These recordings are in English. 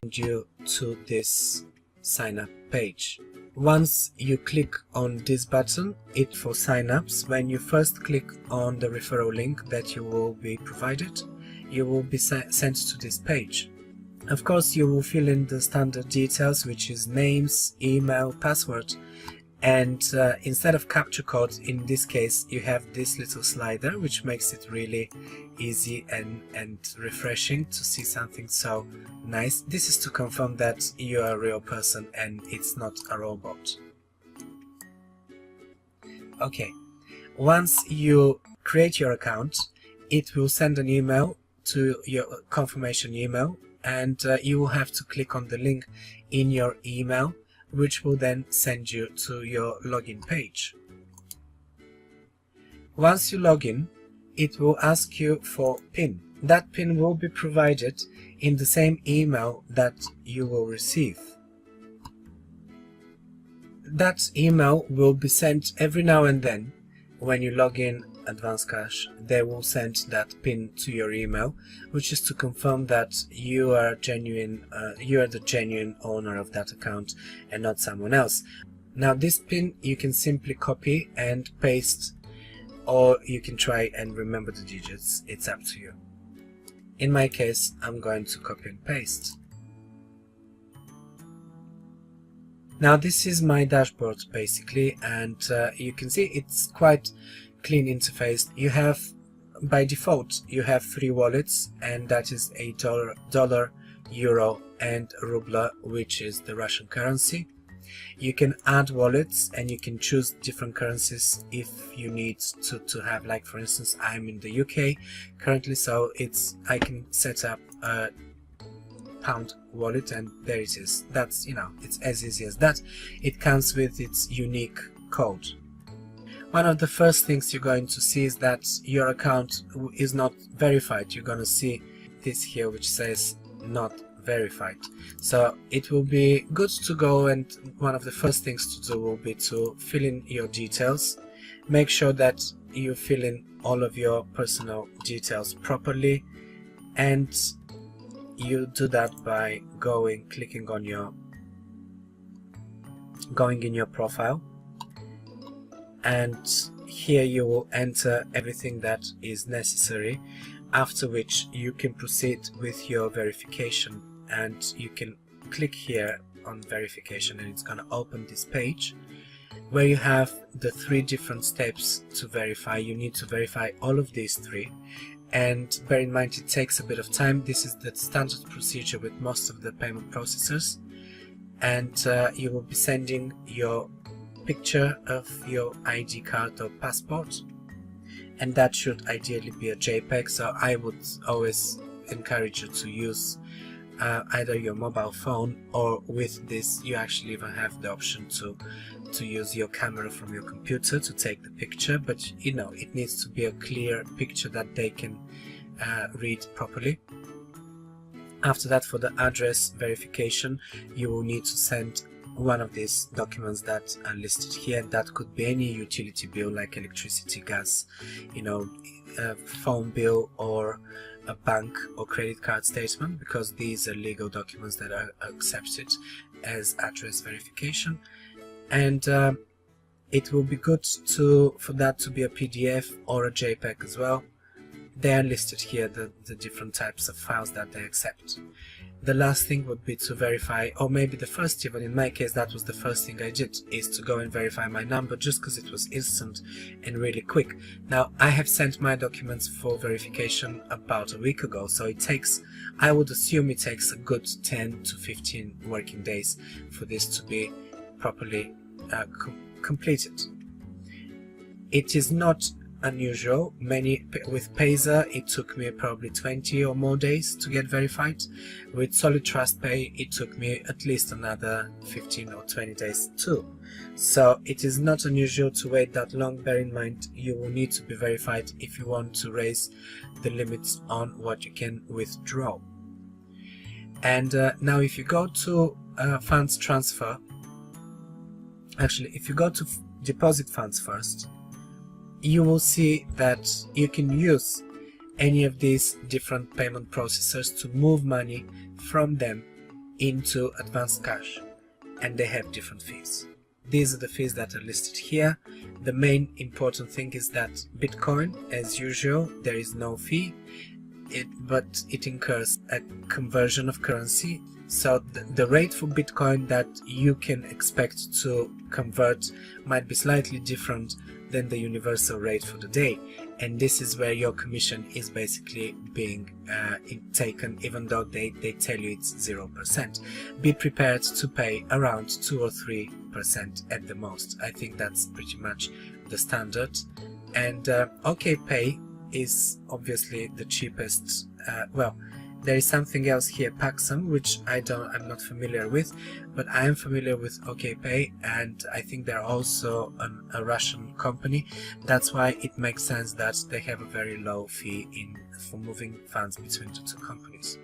you to this sign up page. Once you click on this button, it for sign-ups, when you first click on the referral link that you will be provided, you will be sent to this page. Of course, you will fill in the standard details, which is names, email, password, and instead of captcha code, in this case you have this little slider, which makes it really easy and refreshing to see something so nice. This is to confirm that you are a real person and it's not a robot. Okay, once you create your account, it will send an email to your confirmation email, and you will have to click on the link in your email, which will then send you to your login page. Once you log in, it will ask you for PIN. That PIN will be provided in the same email that you will receive. That email will be sent every now and then. When you log in Advance Cash, they will send that PIN to your email, which is to confirm that you are genuine, you are the genuine owner of that account and not someone else. Now this PIN you can simply copy and paste, or you can try and remember the digits. It's up to you. In my case, I'm going to copy and paste. Now this is my dashboard basically, and you can see it's quite clean interface. You have, by default, you have 3 wallets, and that is a dollar, euro and ruble, which is the Russian currency. You can add wallets and you can choose different currencies if you need to have, like for instance, I'm in the UK currently, so I can set up a pound wallet and there it is. That's, you know, it's as easy as that. It comes with its unique code. One of the first things you're going to see is that your account is not verified. You're going to see this here which says not verified. So it will be good to go, and one of the first things to do will be to fill in your details. Make sure that you fill in all of your personal details properly, and you do that by clicking on going in your profile, and here you will enter everything that is necessary, after which you can proceed with your verification, and you can click here on verification and it's going to open this page where you have the 3 different steps to verify. You need to verify all of these 3, and bear in mind it takes a bit of time. This is the standard procedure with most of the payment processors, and you will be sending your picture of your ID card or passport, and that should ideally be a JPEG. So I would always encourage you to use either your mobile phone, or with this you actually even have the option to use your camera from your computer to take the picture, but you know, it needs to be a clear picture that they can read properly. After that, for the address verification, you will need to send one of these documents that are listed here. That could be any utility bill like electricity, gas, you know, phone bill, or a bank or credit card statement, because these are legal documents that are accepted as address verification. And it will be good for that to be a PDF or a JPEG as well. They are listed here, the different types of files that they accept. The last thing would be to verify, or maybe the first, even in my case that was the first thing I did, is to go and verify my number, just because it was instant and really quick. Now I have sent my documents for verification about a week ago, so it takes, I would assume it takes a good 10 to 15 working days for this to be properly completed. It is not unusual. With Payza it took me probably 20 or more days to get verified. With Solid Trust Pay it took me at least another 15 or 20 days too. So it is not unusual to wait that long. Bear in mind, you will need to be verified if you want to raise the limits on what you can withdraw. And now if you go to funds transfer, actually if you go to deposit funds first, you will see that you can use any of these different payment processors to move money from them into advanced cash, and they have different fees. These are the fees that are listed here. The main important thing is that Bitcoin, as usual, there is no fee, but it incurs a conversion of currency. So the rate for Bitcoin that you can expect to convert might be slightly different than the universal rate for the day, and this is where your commission is basically being taken, even though they tell you it's 0%. Be prepared to pay around 2 or 3% at the most. I think that's pretty much the standard. And OKPay is obviously the cheapest. Well, there is something else here, Paxum, which I'm not familiar with, but I am familiar with OKPay, and I think they're also a Russian company. That's why it makes sense that they have a very low fee for moving funds between the two companies.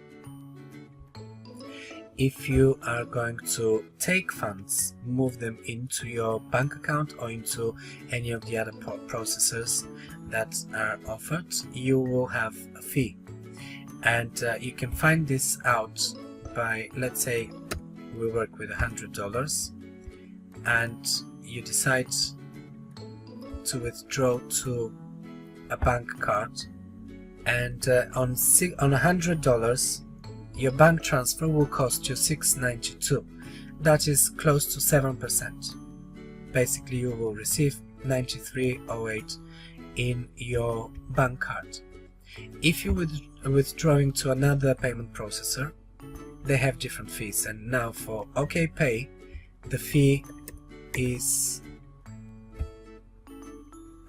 If you are going to take funds, move them into your bank account or into any of the other processors that are offered, you will have a fee. And you can find this out by, let's say we work with $100 and you decide to withdraw to a bank card, and on $100 your bank transfer will cost you $6.92. That is close to 7%. Basically you will receive $93.08 in your bank card. If you are withdrawing to another payment processor, they have different fees, and now for OKPay the fee is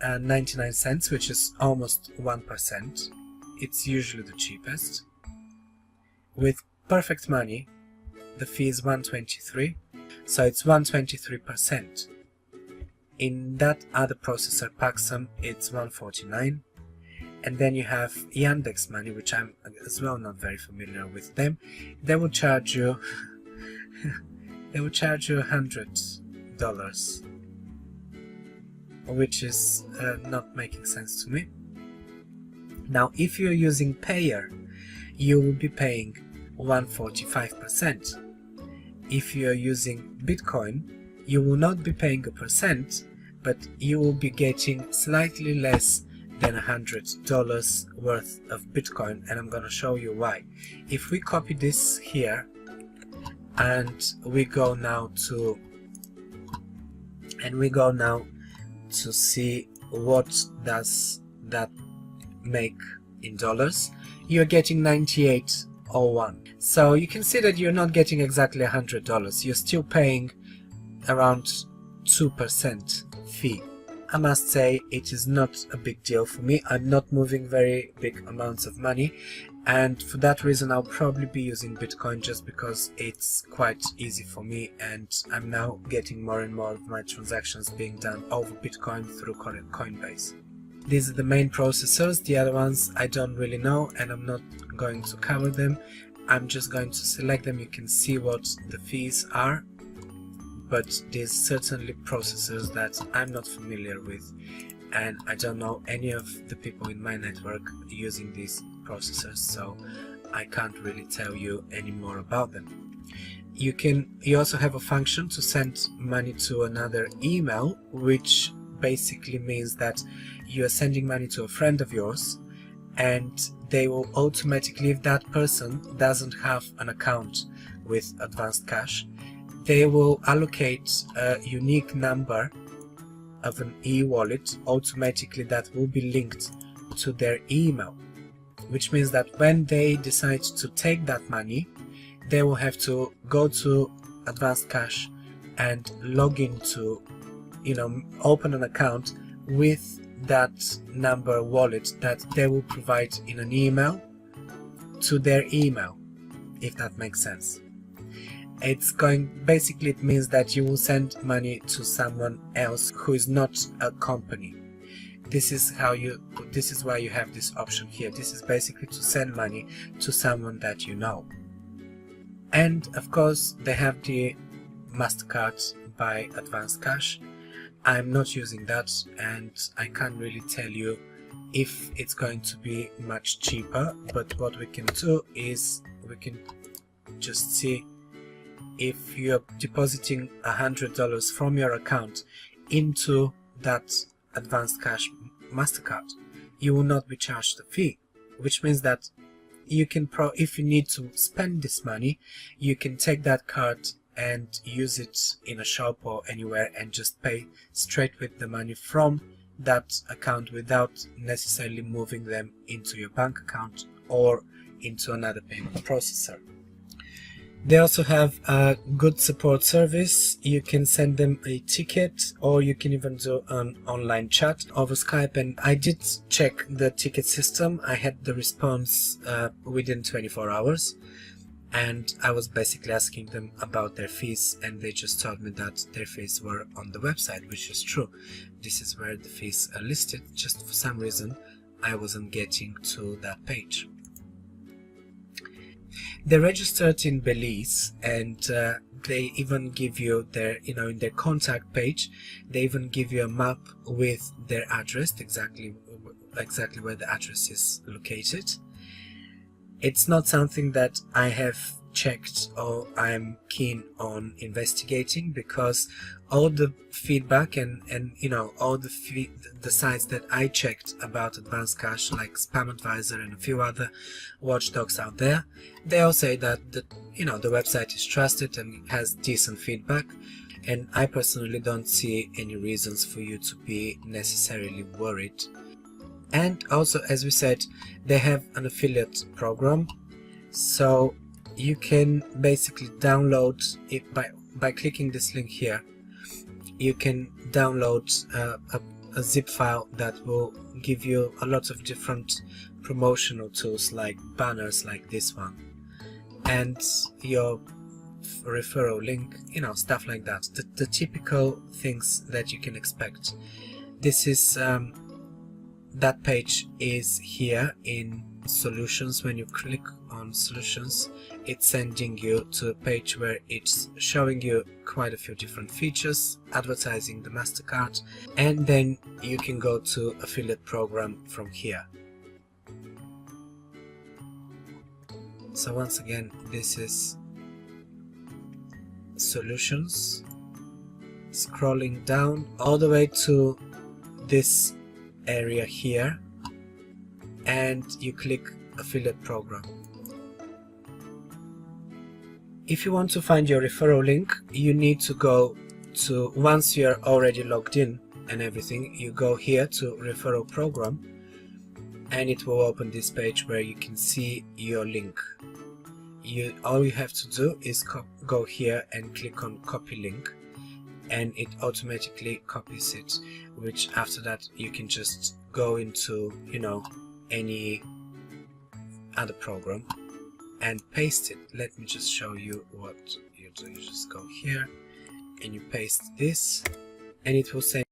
99 cents, which is almost 1%. It's usually the cheapest. With Perfect Money the fee is 123, so it's 123%. In that other processor, Paxum, it's 149. And then you have Yandex Money, which I'm as well not very familiar with them. They will charge you $100, which is not making sense to me. Now if you're using Payer, you will be paying 145%. If you're using Bitcoin, you will not be paying a percent, but you will be getting slightly less than $100 worth of Bitcoin, and I'm going to show you why. If we copy this here and we go now to see what does that make in dollars, you're getting 98.01. So you can see that you're not getting exactly $100. You're still paying around 2% fee. I must say it is not a big deal for me. I'm not moving very big amounts of money, and for that reason I'll probably be using Bitcoin, just because it's quite easy for me, and I'm now getting more and more of my transactions being done over Bitcoin through Coinbase. These are the main processors. The other ones I don't really know, and I'm not going to cover them. I'm just going to select them. You can see what the fees are, but there's certainly processors that I'm not familiar with, and I don't know any of the people in my network using these processors, so I can't really tell you any more about them. You also have a function to send money to another email, which basically means that you are sending money to a friend of yours, and they will automatically, if that person doesn't have an account with Advanced Cash, they will allocate a unique number of an e-wallet automatically that will be linked to their email, which means that when they decide to take that money, they will have to go to Advanced Cash and log into, open an account with that number wallet that they will provide in an email to their email, if that makes sense. Basically it means that you will send money to someone else who is not a company. This is why you have this option here. This is basically to send money to someone that you know. And of course they have the MasterCard by Advanced Cash. I'm not using that, and I can't really tell you if it's going to be much cheaper, but what we can do is we can just see if you're depositing $100 from your account into that advanced cash MasterCard, you will not be charged a fee, which means that you can if you need to spend this money, you can take that card and use it in a shop or anywhere and just pay straight with the money from that account without necessarily moving them into your bank account or into another payment processor. They also have a good support service. You can send them a ticket, or you can even do an online chat over Skype, and I did check the ticket system. I had the response within 24 hours, and I was basically asking them about their fees, and they just told me that their fees were on the website, which is true. This is where the fees are listed. Just for some reason I wasn't getting to that page. They're registered in Belize, and they even give you their, in their contact page, they even give you a map with their address, exactly where the address is located. It's not something that I have checked or I'm keen on investigating, because all the feedback and all the sites that I checked about advanced cash, like Spam Advisor and a few other watchdogs out there, they all say that the website is trusted and has decent feedback, and I personally don't see any reasons for you to be necessarily worried. And also, as we said, they have an affiliate program, so you can basically download it by clicking this link here. You can download a zip file that will give you a lot of different promotional tools, like banners like this one, and your referral link, stuff like that, the typical things that you can expect. This is that page is here in solutions. When you click on solutions, it's sending you to a page where it's showing you quite a few different features, advertising the MasterCard, and then you can go to affiliate program from here. So once again, this is solutions, scrolling down all the way to this area here, and you click affiliate program. If you want to find your referral link, you need to go to, once you're already logged in and everything, you go here to referral program, and it will open this page where you can see your link. All you have to do is go here and click on copy link, and it automatically copies it, which after that you can just go into any other program and paste it. Let me just show you what you do. You just go here and you paste this, and it will send